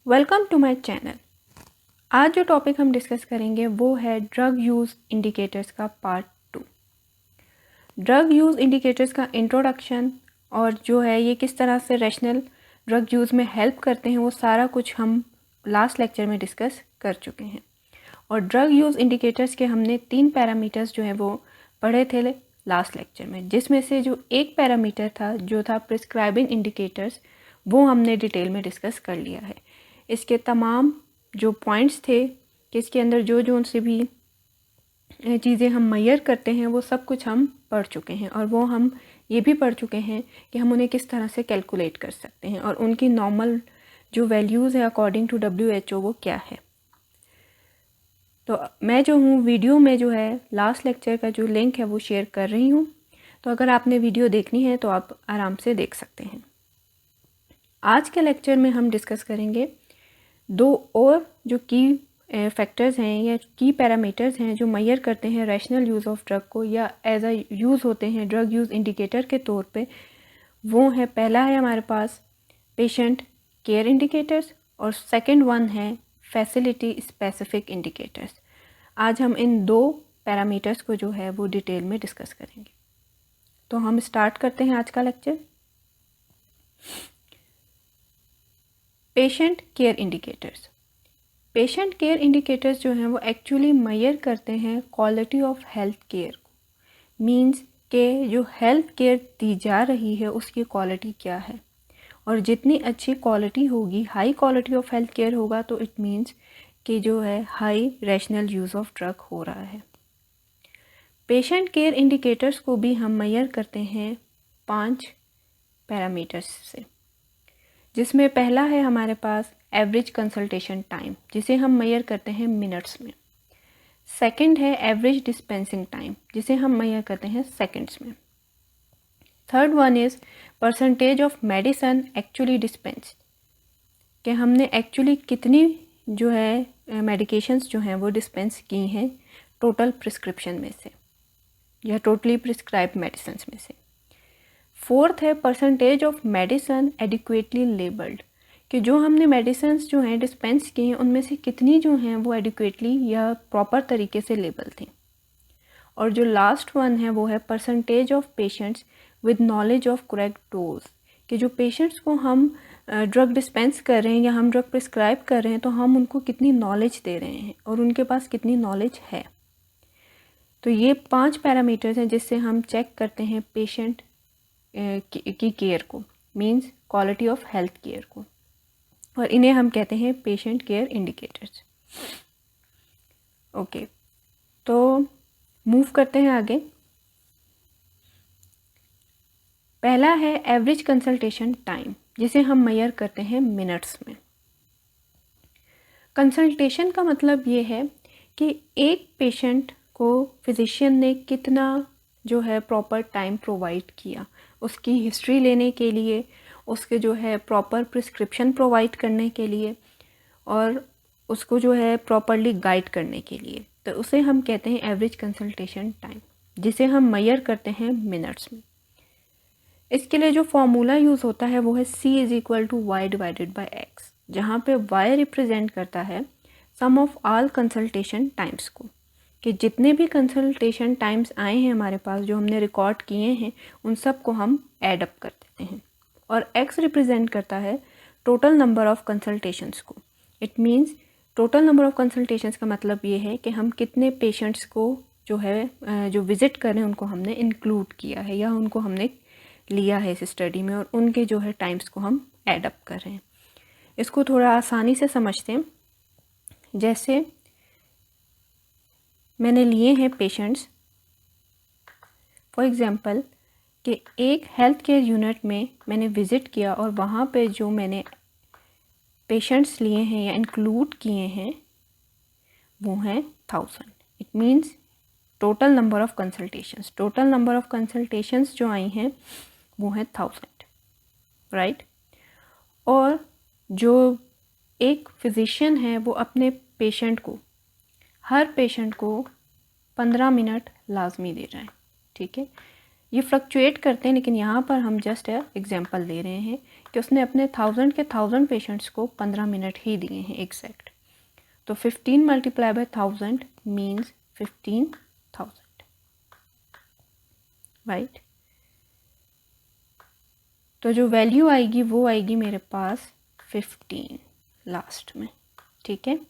Welcome to my channel. आज जो topic हम डिस्कस करेंगे वो है ड्रग यूज़ इंडिकेटर्स का पार्ट 2। ड्रग यूज़ इंडिकेटर्स का इंट्रोडक्शन और जो है ये किस तरह से रैशनल ड्रग यूज़ में हेल्प करते हैं वो सारा कुछ हम लास्ट लेक्चर में डिस्कस कर चुके हैं। और ड्रग यूज़ इंडिकेटर्स के हमने 3 पैरामीटर्स जो हैं वो पढ़े थे लास्ट लेक्चर में, जिसमें से जो एक पैरामीटर था जो था प्रिस्क्राइबिंग इंडिकेटर्स, वो हमने डिटेल में डिस्कस कर लिया है। इसके तमाम जो पॉइंट्स थे कि इसके अंदर जो जो उनसे भी चीज़ें हम मेजर करते हैं वो सब कुछ हम पढ़ चुके हैं, और वो हम ये भी पढ़ चुके हैं कि हम उन्हें किस तरह से कैलकुलेट कर सकते हैं और उनकी नॉर्मल जो वैल्यूज़ है अकॉर्डिंग टू WHO वो क्या है। तो मैं जो हूँ वीडियो में जो है लास्ट लेक्चर का जो लिंक है वो शेयर कर रही हूँ, तो अगर आपने वीडियो देखनी है तो आप आराम से देख सकते हैं। आज के लेक्चर में हम डिस्कस करेंगे 2 और जो की फैक्टर्स हैं या की पैरामीटर्स हैं जो मेजर करते हैं रैशनल यूज़ ऑफ ड्रग को या एज अ यूज़ होते हैं ड्रग यूज़ इंडिकेटर के तौर पे। वो है, पहला है हमारे पास पेशेंट केयर इंडिकेटर्स और सेकंड वन है फैसिलिटी स्पेसिफिक इंडिकेटर्स। आज हम इन 2 पैरामीटर्स को जो है वो डिटेल में डिस्कस करेंगे। तो हम स्टार्ट करते हैं आज का lecture. Patient care indicators. Patient care indicators जो हैं वो एक्चुअली मेजर करते हैं क्वालिटी ऑफ हेल्थ केयर को। मींस के जो हेल्थ केयर दी जा रही है उसकी क्वालिटी क्या है, और जितनी अच्छी क्वालिटी होगी, high quality of health care होगा, तो इट मींस कि जो है high rational use of drug हो रहा है। पेशेंट केयर इंडिकेटर्स को भी हम मेजर करते हैं 5 पैरामीटर्स से, जिसमें पहला है हमारे पास एवरेज कंसल्टेशन टाइम, जिसे हम मेजर करते हैं मिनट्स में। सेकंड है एवरेज डिस्पेंसिंग टाइम, जिसे हम मेजर करते हैं सेकंड्स में। Third one is percentage of medicine actually dispensed, कि हमने एक्चुअली कितनी जो है मेडिकेशंस जो हैं वो डिस्पेंस की हैं टोटल प्रिस्क्रिप्शन में से या टोटली प्रिस्क्राइब मेडिसिन में से। फोर्थ है percentage of medicine adequately labelled, कि जो हमने मेडिसिन जो हैं डिस्पेंस की हैं उनमें से कितनी जो हैं वो एडिक्वेटली या प्रॉपर तरीके से लेबल थी। और जो लास्ट वन है वो है percentage of patients with knowledge of correct dose, कि जो पेशेंट्स को हम ड्रग डिस्पेंस कर रहे हैं या हम ड्रग प्रिस्क्राइब कर रहे हैं तो हम उनको कितनी नॉलेज दे रहे हैं और उनके पास कितनी नॉलेज है। तो ये 5 पैरामीटर्स हैं जिससे हम चेक करते हैं पेशेंट की केयर को, means quality of health care को, और इन्हें हम कहते हैं पेशेंट केयर इंडिकेटर्स। ओके, तो मूव करते हैं आगे। पहला है एवरेज कंसल्टेशन टाइम, जिसे हम मेजर करते हैं मिनट्स में। कंसल्टेशन का मतलब ये है कि एक पेशेंट को फिजिशियन ने कितना जो है प्रॉपर टाइम प्रोवाइड किया उसकी हिस्ट्री लेने के लिए, उसके जो है प्रॉपर प्रिस्क्रिप्शन प्रोवाइड करने के लिए और उसको जो है प्रॉपरली गाइड करने के लिए। तो उसे हम कहते हैं एवरेज कंसल्टेशन टाइम, जिसे हम मेजर करते हैं मिनट्स में। इसके लिए जो फॉर्मूला यूज़ होता है वो है C=Y/X, जहाँ पे Y रिप्रेजेंट करता है सम ऑफ ऑल कंसल्टेशन टाइम्स को, कि जितने भी कंसल्टेशन टाइम्स आए हैं हमारे पास जो हमने रिकॉर्ड किए हैं उन सब को हम ऐड अप कर देते हैं। और X रिप्रेजेंट करता है टोटल नंबर ऑफ कंसल्टेशंस को। It means total number of consultations का मतलब ये है कि हम कितने पेशेंट्स को जो है जो विज़िट कर रहे हैं उनको हमने इंक्लूड किया है या उनको हमने लिया है इस स्टडी में, और उनके जो है टाइम्स को हम ऐड अप कर रहे हैं। इसको थोड़ा आसानी से समझते हैं। जैसे मैंने लिए हैं पेशेंट्स, फॉर एग्ज़ाम्पल कि एक हेल्थ केयर यूनिट में मैंने विज़िट किया और वहाँ पे जो मैंने पेशेंट्स लिए हैं या इंक्लूड किए हैं वो हैं 1000। It means total number of consultations, total number of consultations जो आई हैं वो है 1000, राइट। और जो एक फिजिशियन है वो अपने पेशेंट को, हर पेशेंट को 15 मिनट लाजमी दे रहा है, ठीक है। ये फ्लक्चुएट करते हैं, लेकिन यहाँ पर हम जस्ट एग्जांपल दे रहे हैं कि उसने अपने 1000 पेशेंट्स को 15 मिनट ही दिए हैं एग्जैक्ट। तो 15 मल्टीप्लाई बाय 1000 मीन्स 15,000, राइट। तो जो वैल्यू आएगी वो आएगी मेरे पास 15 लास्ट में, ठीक है।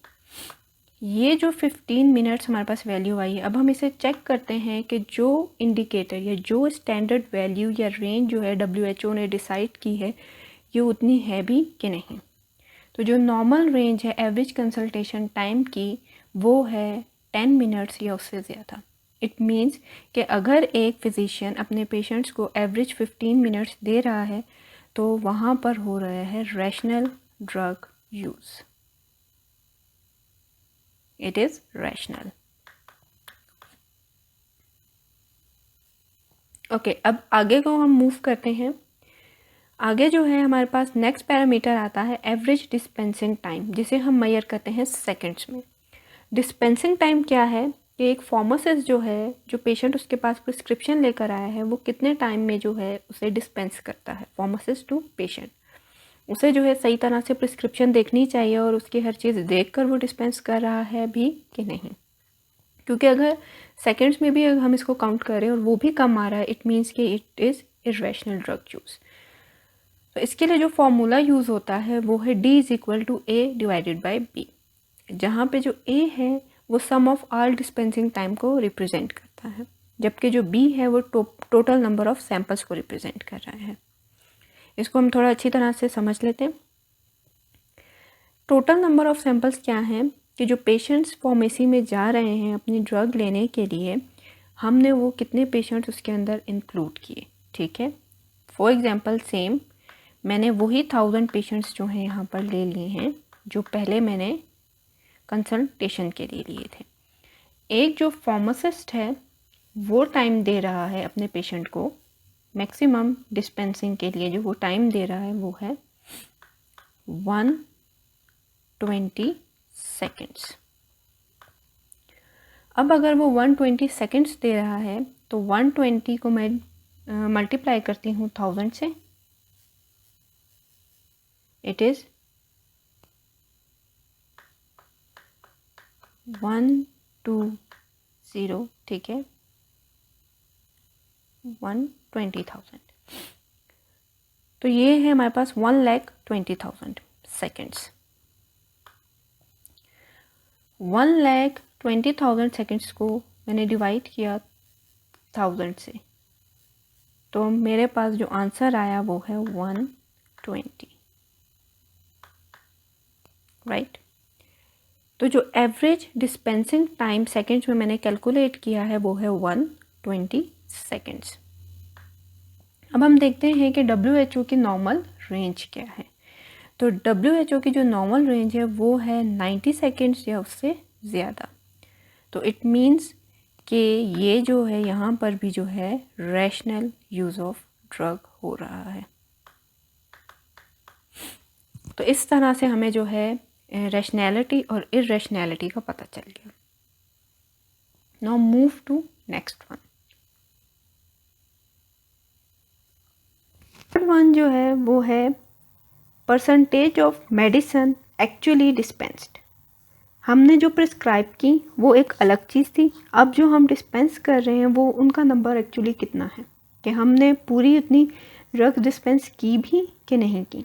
ये जो 15 मिनट्स हमारे पास वैल्यू आई है, अब हम इसे चेक करते हैं कि जो इंडिकेटर या जो स्टैंडर्ड वैल्यू या रेंज जो है WHO ने डिसाइड की है ये उतनी है भी कि नहीं। तो जो नॉर्मल रेंज है एवरेज कंसल्टेशन टाइम की वो है 10 मिनट्स या उससे ज़्यादा। इट मीन्स कि अगर एक फिजिशियन अपने पेशेंट्स को एवरेज 15 मिनट्स दे रहा है तो वहाँ पर हो रहा है rational drug use, it is rational. Okay, अब आगे को हम मूव करते हैं। आगे जो है हमारे पास नेक्स्ट पैरामीटर आता है एवरेज डिस्पेंसिंग टाइम, जिसे हम मेजर करते हैं सेकंड्स में। डिस्पेंसिंग टाइम क्या है कि एक फार्मासिस्ट जो है, जो पेशेंट उसके पास प्रिस्क्रिप्शन लेकर आया है, वो कितने टाइम में जो है उसे डिस्पेंस करता है। फार्मासिस्ट टू पेशेंट, उसे जो है सही तरह से प्रिस्क्रिप्शन देखनी चाहिए और उसकी हर चीज़ देखकर वो डिस्पेंस कर रहा है भी कि नहीं, क्योंकि अगर सेकंड्स में भी अगर हम इसको काउंट करें और वो भी कम आ रहा है, इट मीन्स कि it is irrational drug use. तो इसके लिए जो फॉर्मूला यूज़ होता है वो है D = A / B, जहाँ पे जो A है वो सम ऑफ ऑल डिस्पेंसिंग टाइम को रिप्रेजेंट करता है, जबकि जो B है वो टोटल नंबर ऑफ सैंपल्स को रिप्रेजेंट कर रहा है। इसको हम थोड़ा अच्छी तरह से समझ लेते हैं। टोटल नंबर ऑफ सैंपल्स क्या हैं कि जो पेशेंट्स फार्मेसी में जा रहे हैं अपनी ड्रग लेने के लिए, हमने वो कितने पेशेंट्स उसके अंदर इंक्लूड किए, ठीक है। फॉर एग्जांपल सेम मैंने वही 1000 पेशेंट्स जो हैं यहाँ पर ले लिए हैं जो पहले मैंने कंसल्टेशन के लिए लिए थे। एक जो फार्मासिस्ट है वो टाइम दे रहा है अपने पेशेंट को, मैक्सिमम डिस्पेंसिंग के लिए जो वो टाइम दे रहा है वो है 120 सेकेंड्स। अब अगर वो 120 सेकेंड्स दे रहा है तो 120 को मैं मल्टीप्लाई करती हूँ 1000 से, इट इज़ 120, ठीक है, 120,000। तो ये है हमारे पास 1,20,000 सेकेंड्स। 1,20,000 सेकेंड्स को मैंने डिवाइड किया 1000 से, तो मेरे पास जो आंसर आया वो है 120, राइट। तो जो एवरेज डिस्पेंसिंग टाइम सेकेंड्स में मैंने कैलकुलेट किया है वो है 120 सेकेंड्स। अब हम देखते हैं कि WHO की नॉर्मल रेंज क्या है। तो WHO की जो नॉर्मल रेंज है वो है 90 सेकेंड्स या उससे ज़्यादा। तो इट मीन्स कि ये जो है यहाँ पर भी जो है रैशनल यूज़ ऑफ ड्रग हो रहा है। तो इस तरह से हमें जो है रैशनैलिटी और इर्रेशनैलिटी का पता चल गया। Now move to next one. Third one जो है वो है percentage of medicine actually dispensed. हमने जो प्रिस्क्राइब की वो एक अलग चीज़ थी, अब जो हम डिस्पेंस कर रहे हैं वो उनका नंबर एक्चुअली कितना है, कि हमने पूरी उतनी ड्रग डिस्पेंस की भी कि नहीं की।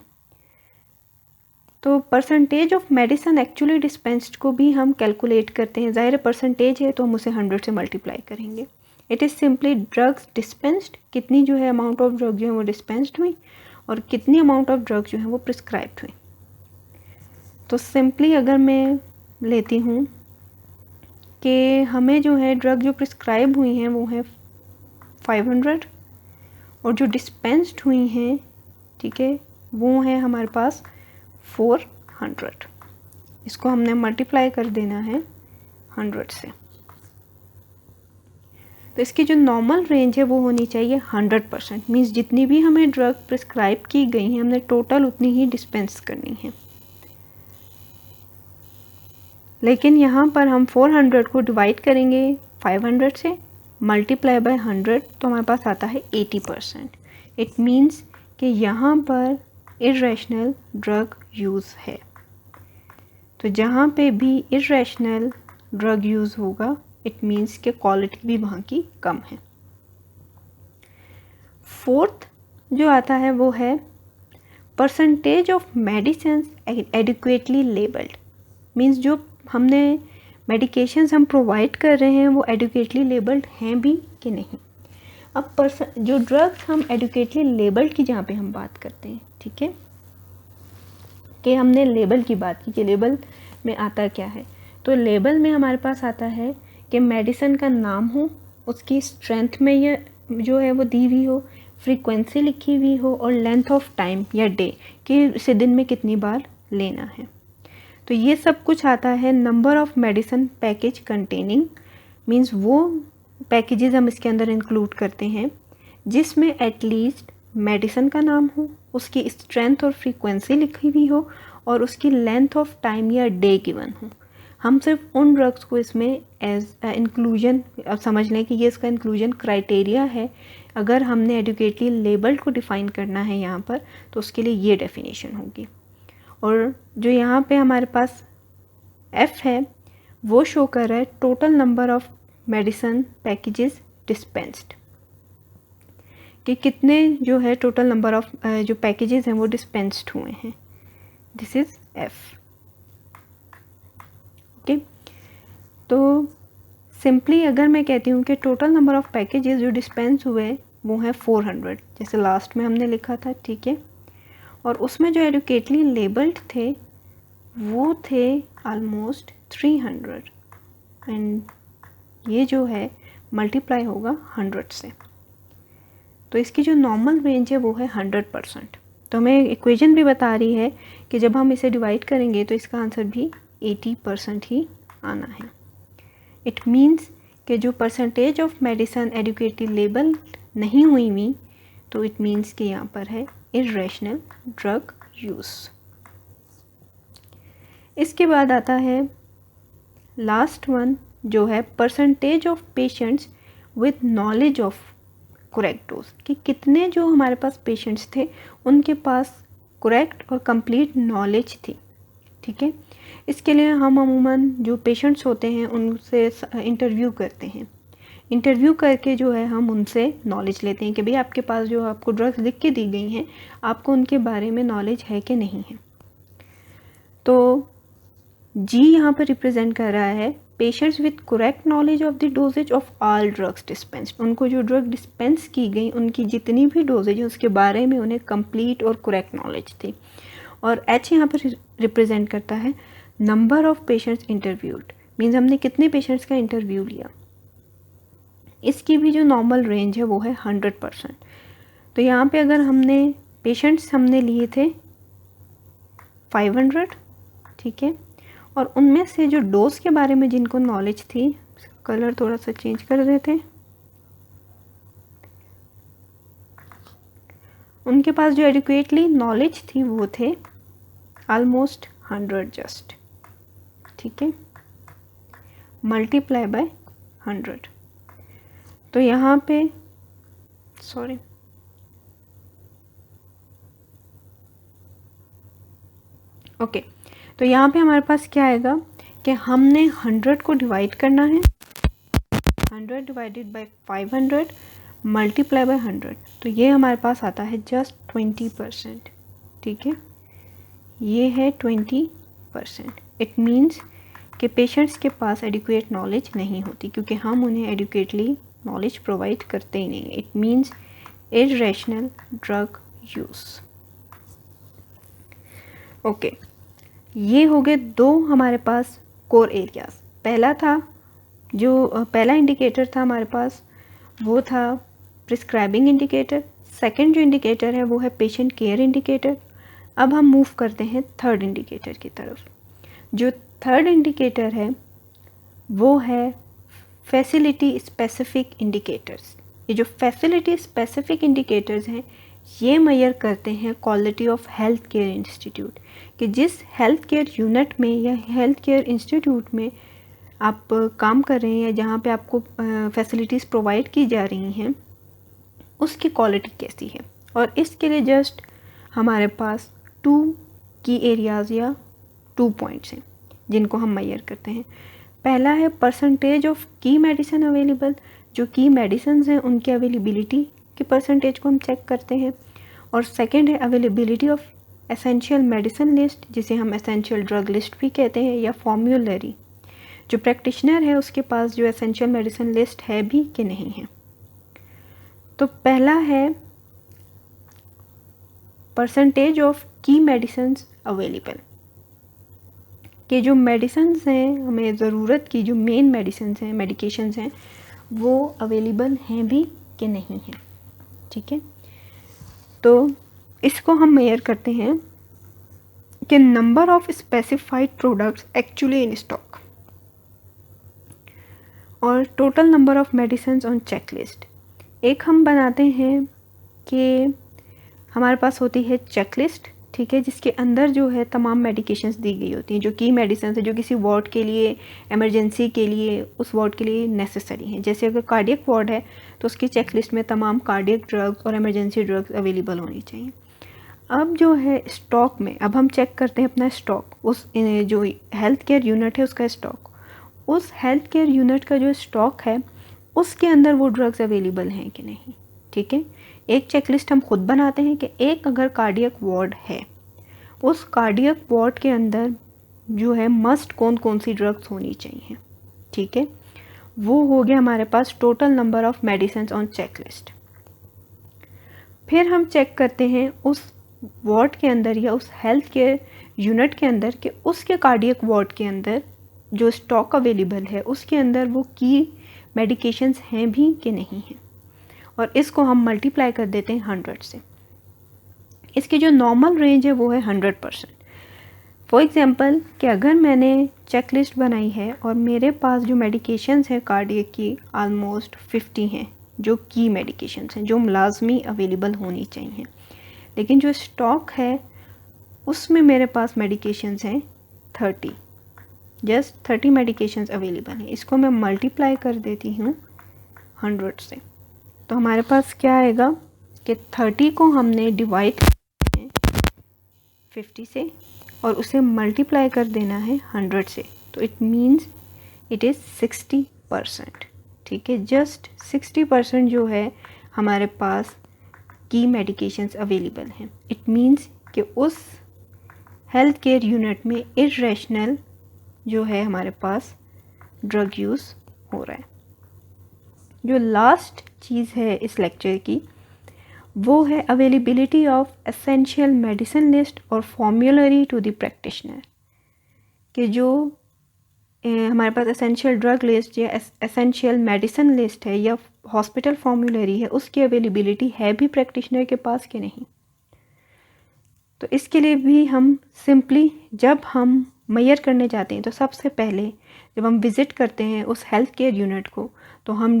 तो percentage of medicine actually dispensed को भी हम कैलकुलेट करते हैं। ज़ाहिर परसेंटेज है तो हम उसे 100 से मल्टीप्लाई करेंगे। It is simply drugs dispensed, कितनी जो है अमाउंट ऑफ ड्रग जो है वो डिस्पेंस्ड हुई और कितनी अमाउंट ऑफ ड्रग जो है वो प्रिस्क्राइब्ड हुई। तो सिंपली अगर मैं लेती हूँ कि हमें जो है ड्रग जो प्रिस्क्राइब हुई हैं वो है 500 और जो डिस्पेंस्ड हुई हैं, ठीक है, वो है हमारे पास 400। इसको हमने मल्टीप्लाई कर देना है 100 से। तो इसकी जो नॉर्मल रेंज है वो होनी चाहिए 100%, मीन्स जितनी भी हमें ड्रग प्रिस्क्राइब की गई हैं हमने टोटल उतनी ही डिस्पेंस करनी है। लेकिन यहाँ पर हम 400 को डिवाइड करेंगे 500 से मल्टीप्लाई बाय 100 तो हमारे पास आता है 80%। इट मीन्स कि यहाँ पर इर्रेशनल ड्रग यूज़ है। तो जहाँ पे भी इर्रेशनल ड्रग यूज़ होगा इट मीन्स कि क्वालिटी भी वहाँ की कम है। फोर्थ जो आता है वो है percentage of medicine adequately labelled. Means जो हमने मेडिकेशंस हम प्रोवाइड कर रहे हैं वो एडुकेटली लेबल्ड हैं भी कि नहीं। अब जो ड्रग्स हम एडुकेटली लेबल्ड की जहाँ पे हम बात करते हैं, ठीक है, कि हमने लेबल की बात की कि लेबल में आता क्या है। तो लेबल में हमारे पास आता है कि मेडिसिन का नाम हो, उसकी स्ट्रेंथ में ये जो है वो दी हुई हो, फ्रीक्वेंसी लिखी हुई हो और लेंथ ऑफ टाइम या डे कि इसे दिन में कितनी बार लेना है। तो ये सब कुछ आता है। Number of medicine package containing means वो पैकेजेस हम इसके अंदर इंक्लूड करते हैं जिसमें एटलीस्ट मेडिसिन का नाम हो, उसकी स्ट्रेंथ और फ्रीक्वेंसी लिखी हुई हो और उसकी लेंथ ऑफ टाइम या डे गिवन हो। हम सिर्फ उन ड्रग्स को इसमें एज इंक्लूजन अब समझ लें कि ये इसका इंक्लूजन क्राइटेरिया है। अगर हमने एडुकेटली लेबल्ड को डिफ़ाइन करना है यहाँ पर तो उसके लिए ये डेफिनेशन होगी। और जो यहाँ पे हमारे पास F है वो शो कर रहा है total number of medicine packages dispensed, कि कितने जो है टोटल नंबर ऑफ जो पैकेजेस हैं वो डिस्पेंस्ड हुए हैं। This is F। ओके, तो सिंपली अगर मैं कहती हूँ कि टोटल नंबर ऑफ पैकेजेस जो डिस्पेंस हुए वो है 400, जैसे लास्ट में हमने लिखा था, ठीक है, और उसमें जो एडुकेटली लेबल्ड थे वो थे ऑलमोस्ट 300 एंड ये जो है मल्टीप्लाई होगा 100 से। तो इसकी जो नॉर्मल रेंज है वो है 100%। तो हमें इक्वेशन भी बता रही है कि जब हम इसे डिवाइड करेंगे तो इसका आंसर भी 80% ही आना है। इट मीन्स कि जो percentage of medicine adequately label नहीं हुई हुई तो इट मीन्स कि यहाँ पर है इर्रेशनल ड्रग यूज़। इसके बाद आता है लास्ट वन जो है percentage of patients with knowledge of correct dose, कि कितने जो हमारे पास पेशेंट्स थे उनके पास करेक्ट और कंप्लीट नॉलेज थी, ठीक है। इसके लिए हम अमूमन जो पेशेंट्स होते हैं उनसे इंटरव्यू करते हैं। इंटरव्यू करके जो है हम उनसे नॉलेज लेते हैं कि भाई आपके पास जो आपको ड्रग्स लिख के दी गई हैं आपको उनके बारे में नॉलेज है कि नहीं है। तो जी यहाँ पर रिप्रेजेंट कर रहा है patients with correct knowledge of the dosages of all drugs dispensed. उनको जो ड्रग डिस्पेंस की गई उनकी जितनी भी डोजेज है उसके बारे में उन्हें कंप्लीट और करेक्ट नॉलेज थी। और एच यहाँ पर रिप्रेजेंट करता है number of patients interviewed, means हमने कितने पेशेंट्स का इंटरव्यू लिया। इसकी भी जो नॉर्मल रेंज है वो है 100%। तो यहाँ पे अगर हमने पेशेंट्स हमने लिए थे 500, ठीक है, और उनमें से जो डोज के बारे में जिनको नॉलेज थी, कलर थोड़ा सा चेंज कर देते हैं, उनके पास जो एडिक्वेटली नॉलेज थी वो थे ऑलमोस्ट 100 जस्ट, ठीक है, मल्टीप्लाई बाय 100। तो यहाँ पे सॉरी ओके, तो यहाँ पे हमारे पास क्या आएगा कि हमने 100 को डिवाइड करना है, 100 डिवाइडेड बाय 500 मल्टीप्लाई बाय 100, तो ये हमारे पास आता है जस्ट 20%, ठीक है, ये है 20%। इट मीन्स कि पेशेंट्स के पास एडिक्वेट नॉलेज नहीं होती क्योंकि हम उन्हें एडिक्वेटली नॉलेज प्रोवाइड करते ही नहीं। It means irrational drug use. Okay, ये हो गए दो हमारे पास कोर एरियाज। पहला था जो पहला इंडिकेटर था हमारे पास वो था प्रिस्क्राइबिंग इंडिकेटर। सेकंड जो इंडिकेटर है वो है पेशेंट केयर इंडिकेटर। अब हम मूव करते हैं थर्ड इंडिकेटर की तरफ। जो थर्ड इंडिकेटर है वो है फैसिलिटी स्पेसिफिक इंडिकेटर्स। ये जो फैसिलिटी स्पेसिफिक इंडिकेटर्स हैं ये मेजर करते हैं quality of health care institute, कि जिस हेल्थ केयर यूनिट में या हेल्थ केयर इंस्टीट्यूट में आप काम कर रहे हैं या जहाँ पे आपको फैसिलिटीज़ प्रोवाइड की जा रही हैं उसकी क्वालिटी कैसी है। और इसके लिए जस्ट हमारे पास 2 की एरियाज़ या 2 पॉइंट्स हैं जिनको हम मेजर करते हैं। पहला है परसेंटेज ऑफ की मेडिसिन अवेलेबल, जो की मेडिसिन हैं उनकी अवेलेबिलिटी की परसेंटेज को हम चेक करते हैं। और सेकंड है availability of essential medicine list, जिसे हम एसेंशियल ड्रग लिस्ट भी कहते हैं, या फॉर्मूलरी, जो प्रैक्टिशनर है उसके पास जो एसेंशियल मेडिसिन लिस्ट है भी कि नहीं है। तो पहला है परसेंटेज ऑफ की मेडिसिन अवेलेबल, कि जो मेडिसिन हैं हमें ज़रूरत की, जो मेन मेडिसिन हैं, मेडिकेशंस हैं, वो अवेलेबल हैं भी कि नहीं हैं। ठीक है, तो इसको हम मेजर करते हैं कि number of specified products actually in stock और total number of medicine on checklist. एक हम बनाते हैं कि हमारे पास होती है चेकलिस्ट, ठीक है, जिसके अंदर जो है तमाम मेडिकेशंस दी गई होती हैं, जो की मेडिसिन है, जो किसी वार्ड के लिए, इमरजेंसी के लिए, उस वार्ड के लिए नेसेसरी हैं। जैसे अगर कार्डियक वार्ड है तो उसकी चेकलिस्ट में तमाम कार्डियक ड्रग्स और इमरजेंसी ड्रग्स अवेलेबल होनी चाहिए। अब जो है स्टॉक में, अब हम चेक करते हैं अपना स्टॉक, उस जो हेल्थ केयर यूनिट है उसका स्टॉक, उस हेल्थ केयर यूनिट का जो स्टॉक है उसके अंदर वो ड्रग्स अवेलेबल हैं कि नहीं। ठीक है, एक चेकलिस्ट हम खुद बनाते हैं कि एक अगर कार्डियक वार्ड है, उस कार्डियक वार्ड के अंदर जो है मस्ट कौन कौन सी ड्रग्स होनी चाहिए। ठीक है, वो हो गया हमारे पास total number of medicine on checklist. फिर हम चेक करते हैं उस वार्ड के अंदर या उस हेल्थ केयर यूनिट के अंदर कि उसके कार्डियक वार्ड के अंदर जो स्टॉक अवेलेबल है उसके अंदर वो की मेडिकेशंस हैं भी कि नहीं हैं, और इसको हम मल्टीप्लाई कर देते हैं 100 से। इसकी जो नॉर्मल रेंज है वो है 100%। फॉर एग्जांपल कि अगर मैंने चेकलिस्ट बनाई है और मेरे पास जो मेडिकेशंस हैं कार्डियक की ऑलमोस्ट 50 हैं, जो की मेडिकेशंस हैं जो लाजमी अवेलेबल होनी चाहिए, लेकिन जो स्टॉक है उसमें मेरे पास मेडिकेशंस हैं 30, जस्ट 30 मेडिकेशंस अवेलेबल हैं। इसको मैं मल्टीप्लाई कर देती हूँ 100 से, तो हमारे पास क्या आएगा कि 30 को हमने डिवाइड 50 से और उसे मल्टीप्लाई कर देना है 100 से, तो इट मीन्स इट इज़ 60%। ठीक है, जस्ट 60% जो है हमारे पास की मेडिकेशंस अवेलेबल हैं। इट मीन्स कि उस हेल्थ केयर यूनिट में इरेशनल जो है हमारे पास ड्रग यूज़ हो रहा है। जो लास्ट चीज़ है इस लेक्चर की वो है availability of essential medicine list और फॉर्मूलरी टू द प्रैक्टिशनर, कि जो हमारे पास एसेंशियल ड्रग लिस्ट या एसेंशियल मेडिसिन लिस्ट है या हॉस्पिटल फॉर्मूलरी है, उसकी अवेलेबिलिटी है भी प्रैक्टिशनर के पास कि नहीं। तो इसके लिए भी हम सिंपली जब हम मेजर करने जाते हैं तो सबसे पहले जब हम विज़िट करते हैं उस हेल्थ केयर यूनिट को, तो हम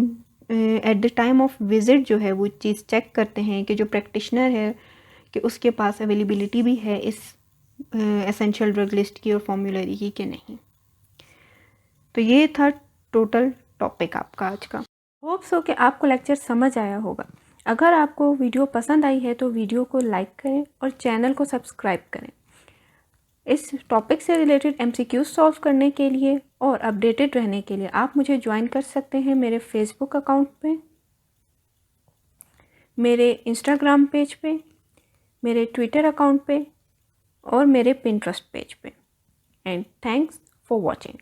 at the time of visit जो है वो चीज़ चेक करते हैं कि जो प्रैक्टिशनर है कि उसके पास अवेलेबिलिटी भी है इस एसेंशियल ड्रग लिस्ट की और फॉर्मूलरी की कि नहीं। तो ये था टोटल टॉपिक आपका आज का। होप सो कि आपको लेक्चर समझ आया होगा। अगर आपको वीडियो पसंद आई है तो वीडियो को लाइक करें और चैनल को सब्सक्राइब करें। इस टॉपिक से रिलेटेड MCQ सॉल्व करने के लिए और अपडेटेड रहने के लिए आप मुझे ज्वाइन कर सकते हैं मेरे फेसबुक अकाउंट पे, मेरे इंस्टाग्राम पेज पे, मेरे ट्विटर अकाउंट पे और मेरे पिंटरेस्ट पेज पे। And thanks for watching.